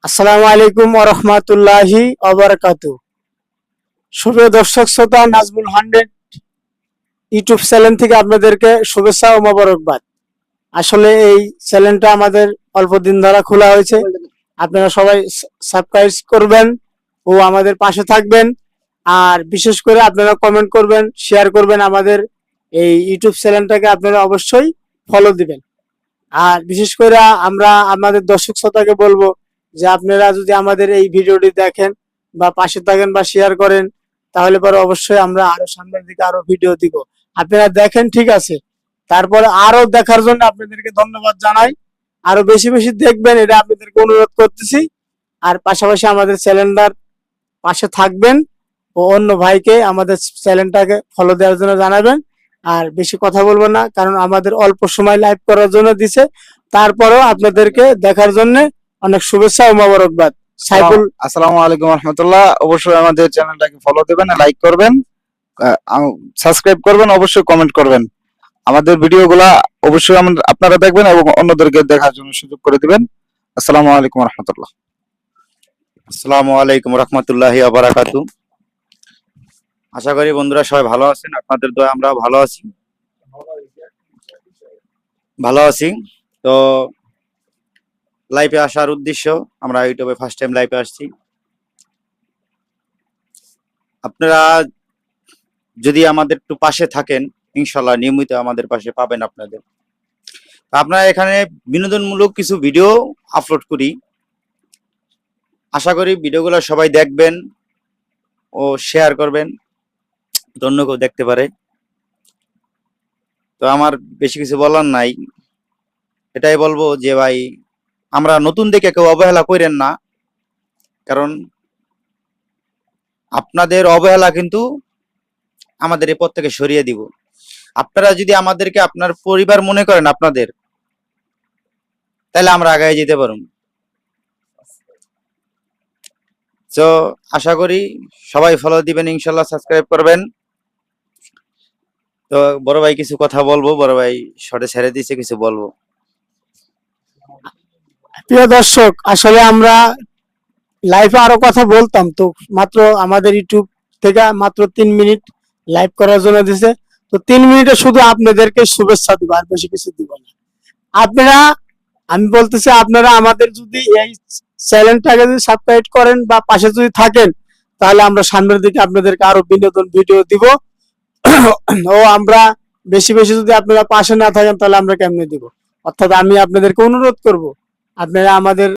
আসসালামু আলাইকুম ওয়া রাহমাতুল্লাহি ওয়া বারাকাতুহু। সুপ্রিয় দর্শক শ্রোতা, নাজমুল 100 ইউটিউব চ্যানেল থেকে আপনাদেরকে শুভেচ্ছা ও মোবারকবাদ। আসলে এই চ্যানেলটা আমাদের অল্প দিন ধরে খোলা হয়েছে। আপনারা সবাই সাবস্ক্রাইব করবেন ও আমাদের পাশে থাকবেন। আর বিশেষ করে আপনারা কমেন্ট করবেন, শেয়ার করবেন। আমাদের এই ইউটিউব চ্যানেলটাকে আপনারা অবশ্যই ফলো দিবেন। আর বিশেষ করে আমরা আমাদের দর্শক শ্রোতাকে বলবো যে আপনারা যদি আমাদের এই ভিডিওটি দেখেন বা পাশে থাকেন বা শেয়ার করেন, তাহলে পরে অবশ্যই আমরা আরো সামনের দিকে আরো ভিডিও দিব। আপনারা দেখেন, ঠিক আছে, তারপরে আরো দেখার জন্য আপনাদেরকে ধন্যবাদ জানাই। আরো বেশি বেশি দেখবেন, এটা আপনাদেরকে অনুরোধ করতেছি। আর পাশাপাশি আমাদের চ্যানেলটার পাশে থাকবেন ও অন্য ভাইকে আমাদের চ্যানেলটাকে ফলো দেওয়ার জন্য জানাবেন। আর বেশি কথা বলবো না, কারণ আমাদের অল্প সময় লাইভ করার জন্য দিছে। তারপরেও আপনাদেরকে দেখার জন্য অনেক শুভেচ্ছা ও মোবারকবাদ। সাইফুল, আসসালামু আলাইকুম রহমতুল্লাহ। অবশ্যই আমাদের চ্যানেলটাকে ফলো দেবেন, লাইক করবেন, সাবস্ক্রাইব করবেন, অবশ্যই কমেন্ট করবেন। আমাদের ভিডিওগুলা অবশ্যই আপনারা দেখবেন এবং অন্যদেরকে দেখার জন্য সুযোগ করে দিবেন। আসসালামু আলাইকুম রহমতুল্লাহ। আসসালামু আলাইকুম রহমতুল্লাহি ওয়া বারাকাতুহু। আশা করি বন্ধুরা সবাই ভালো আছেন, আপনাদের দোয়া আমরাও ভালো আছি। তো লাইভে আসার উদ্দেশ্য, আমরা ইউটিউবে ফার্স্ট টাইম লাইভে আসছি। আপনারা যদি আমাদের একটু পাশে থাকেন, ইনশাল্লাহ নিয়মিত আমাদের পাশে পাবেন আপনাদের। আপনারা এখানে বিনোদনমূলক কিছু ভিডিও আপলোড করি। আশা করি ভিডিওগুলো সবাই দেখবেন ও শেয়ার করবেন, অন্য কেউ দেখতে পারে। তো আমার বেশি কিছু বলার নাই, এটাই বলবো যে ভাই, আমরা নতুন দেখে কেউ অবহেলা করেন না, কারণ আপনাদের অবহেলা কিন্তু আমাদের এই পথ থেকে সরিয়ে দিব। আপনারা যদি আমাদেরকে আপনার পরিবার মনে করেন আপনাদের, তাহলে আমরা আগায় যেতে পারব। তো আশা করি সবাই ফলো দিবেন, ইনশাল্লাহ সাবস্ক্রাইব করবেন। তো বড় ভাই কিছু কথা বলবো, বড় ভাই শর্টে ছেড়ে দিয়েছে, কিছু বলবো। প্রিয় দর্শক, আসলে আমরা লাইভে আরো কথা বলতাম, তো মাত্র আমাদের ইউটিউব থেকে মাত্র 3 মিনিট লাইভ করার জন্য দিছে। তো 3 মিনিটে শুধু আপনাদেরকে শুভেচ্ছা দিব, আর বেশি কিছু দিব না। আপনারা, আমি বলতেছি, আপনারা আমাদের যদি এই চ্যানেলটাকে যদি সাবস্ক্রাইব করেন বা পাশে যদি থাকেন, তাহলে আমরা সামনের দিকে আপনাদেরকে আরো বিনোদন ভিডিও দিব। ও আমরা বেশি বেশি যদি আপনারা পাশে না থাকেন, তাহলে আমরা কেমনে দিব? অর্থাৎ আমি আপনাদেরকে অনুরোধ করব, আপনারা আমাদের